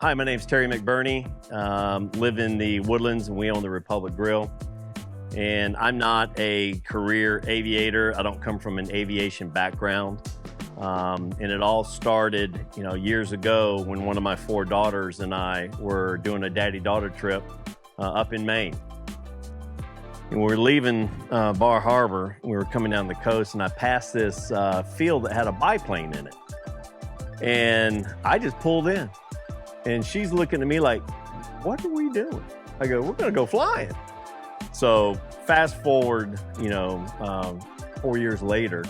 Hi, my name's Terry McBurney. Live in the Woodlands and we own the Republic Grill. And I'm not a career aviator. I don't come from an aviation background. And it all started, years ago when one of my 4 daughters and I were doing a daddy-daughter trip up in Maine. And we were leaving Bar Harbor. We were coming down the coast and I passed this field that had a biplane in it. And I just pulled in. And she's looking at me like, what are we doing? I go, we're gonna go flying. So fast forward, 4 years later,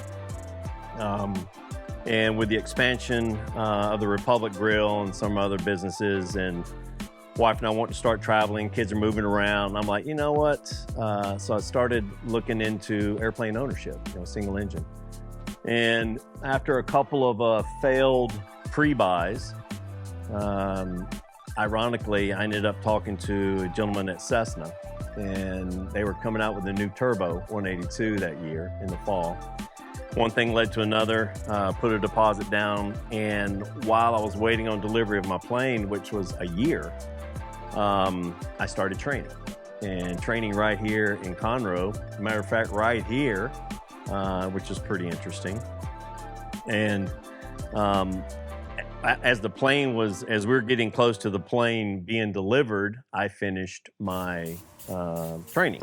and with the expansion of the Republic Grill and some other businesses, and wife and I want to start traveling, kids are moving around. I'm like, you know what? So I started looking into airplane ownership, single engine. And after a couple of failed pre-buys, ironically, I ended up talking to a gentleman at Cessna, and they were coming out with a new turbo 182 that year in the fall. One thing led to another, put a deposit down, and while I was waiting on delivery of my plane, which was a year, I started training. And training right here in Conroe, matter of fact, right here, which is pretty interesting. And as we were getting close to the plane being delivered, I finished my training.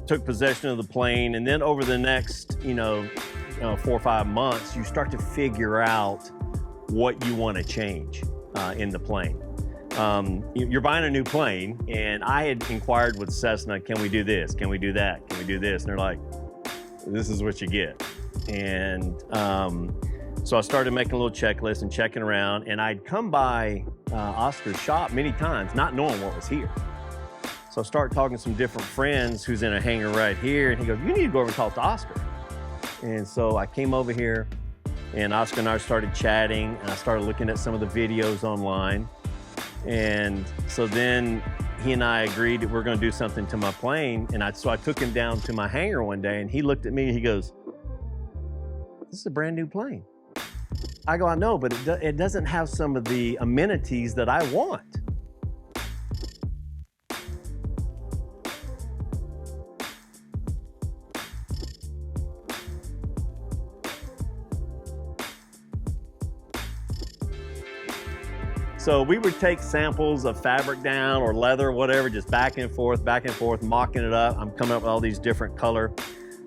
Took possession of the plane, and then over the next 4 or 5 months, you start to figure out what you want to change in the plane. You're buying a new plane, and I had inquired with Cessna, can we do this? Can we do that? Can we do this? And they're like, this is what you get. And so I started making a little checklist and checking around, and I'd come by Oscar's shop many times, not knowing what was here. So I started talking to some different friends who's in a hangar right here, and he goes, you need to go over and talk to Oscar. And so I came over here, and Oscar and I started chatting, and I started looking at some of the videos online. And so then he and I agreed that we're gonna do something to my plane, and so I took him down to my hangar one day, and he looked at me and he goes, this is a brand new plane. I go, I know, but it doesn't have some of the amenities that I want. So we would take samples of fabric down or leather, whatever, just back and forth, mocking it up. I'm coming up with all these different color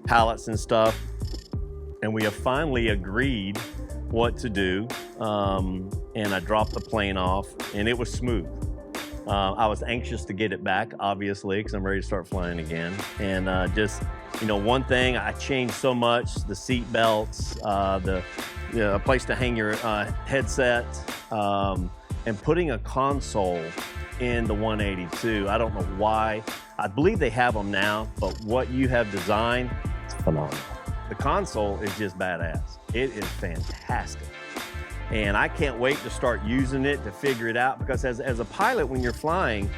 palettes and stuff. And we have finally agreed what to do. And I dropped the plane off, and it was smooth. I was anxious to get it back, obviously, because I'm ready to start flying again. And one thing, I changed so much, the seat belts, a place to hang your headset, and putting a console in the 182. I don't know why. I believe they have them now, but what you have designed is phenomenal. The console is just badass. It is fantastic. And I can't wait to start using it to figure it out, because as a pilot, when you're flying,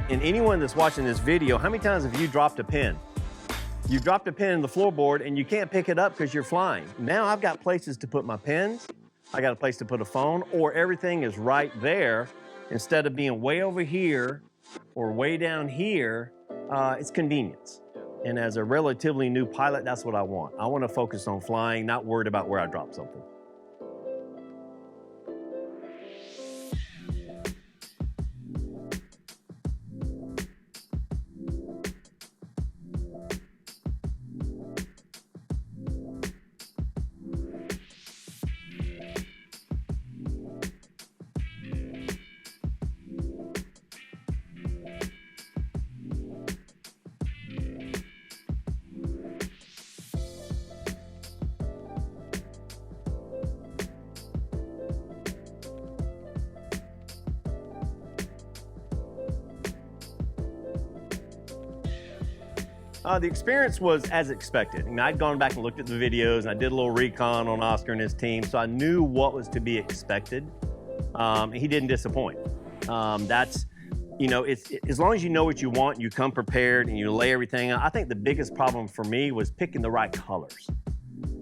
and anyone that's watching this video, how many times have you dropped a pin? You dropped a pin in the floorboard and you can't pick it up because you're flying. Now I've got places to put my pins. I got a place to put a phone, or everything is right there. Instead of being way over here or way down here, it's convenience. And as a relatively new pilot, that's what I want. I want to focus on flying, not worried about where I drop something. The experience was as expected. I mean, I'd gone back and looked at the videos, and I did a little recon on Oscar and his team, so I knew what was to be expected. He didn't disappoint. That's, you know, it's as long as you know what you want, you come prepared, and you lay everything out. I think the biggest problem for me was picking the right colors.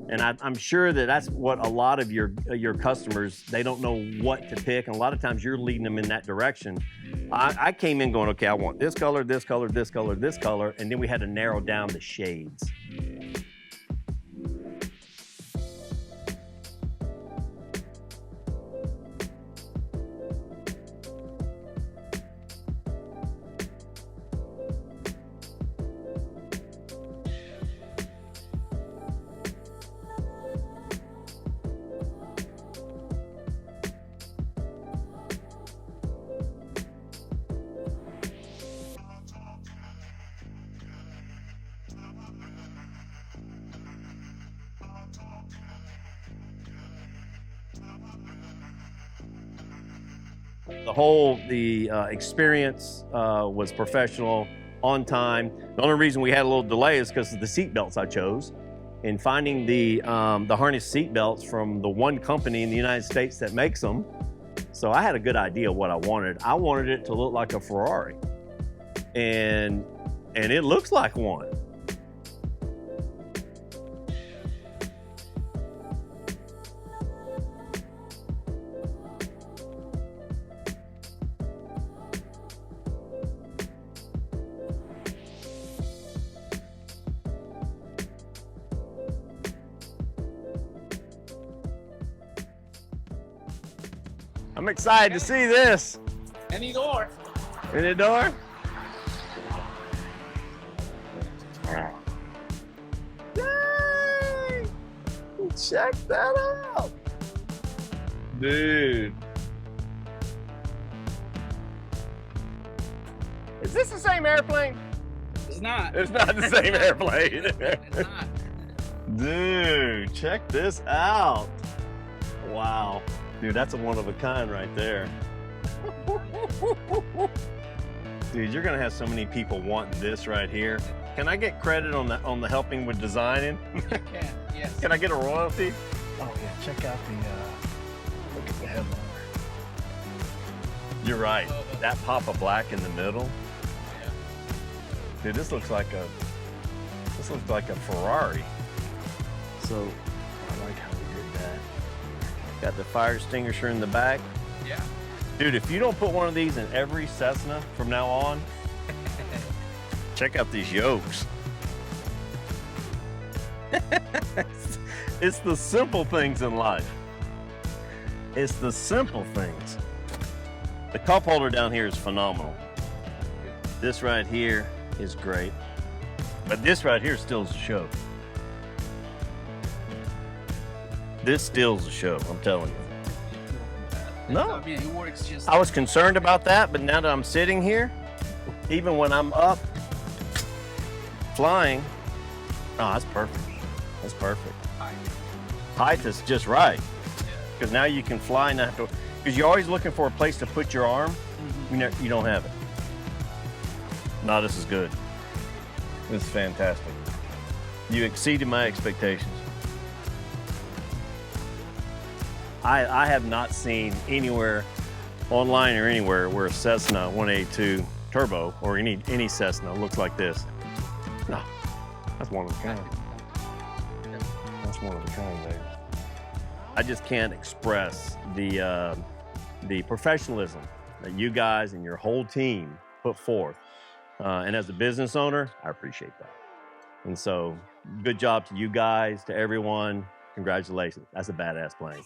And I'm sure that that's what a lot of your customers, they don't know what to pick, and a lot of times you're leading them in that direction. I came in going, okay, I want this color, this color, this color, this color, and then we had to narrow down the shades. The whole experience was professional, on time. The only reason we had a little delay is because of the seat belts I chose. And finding the harness seat belts from the one company in the United States that makes them. So I had a good idea of what I wanted. I wanted it to look like a Ferrari. And it looks like one. I'm excited to see this. Any door. Any door? Yay! Check that out. Dude. Is this the same airplane? It's not. It's not the same airplane. It's not. Dude, check this out. Wow. Dude, that's a one of a kind right there. Dude, you're gonna have so many people wanting this right here. Can I get credit on the helping with designing? You can, yes. Can I get a royalty? Oh yeah, check out the look at the headliner. You're right. That pop of black in the middle. Yeah. Dude, this looks like a Ferrari. So I like how we did that. got the fire extinguisher in the back. Yeah. Dude, if you don't put one of these in every Cessna from now on, check out these yokes. It's the simple things in life. It's the simple things. The cup holder down here is phenomenal. This right here is great. But this right here steals the show. This steals the show, I'm telling you. No. I mean, it works just. I was concerned about that, but now that I'm sitting here, even when I'm up flying, oh, that's perfect. That's perfect. Height is just right. Because now you can fly and not have to, because you're always looking for a place to put your arm. You don't have it. No, this is good. This is fantastic. You exceeded my expectations. I have not seen anywhere, online or anywhere, where a Cessna 182 Turbo or any Cessna looks like this. No, that's one of a kind. That's one of a kind, baby. I just can't express the professionalism that you guys and your whole team put forth. And as a business owner, I appreciate that. And so, good job to you guys, to everyone. Congratulations. That's a badass plane.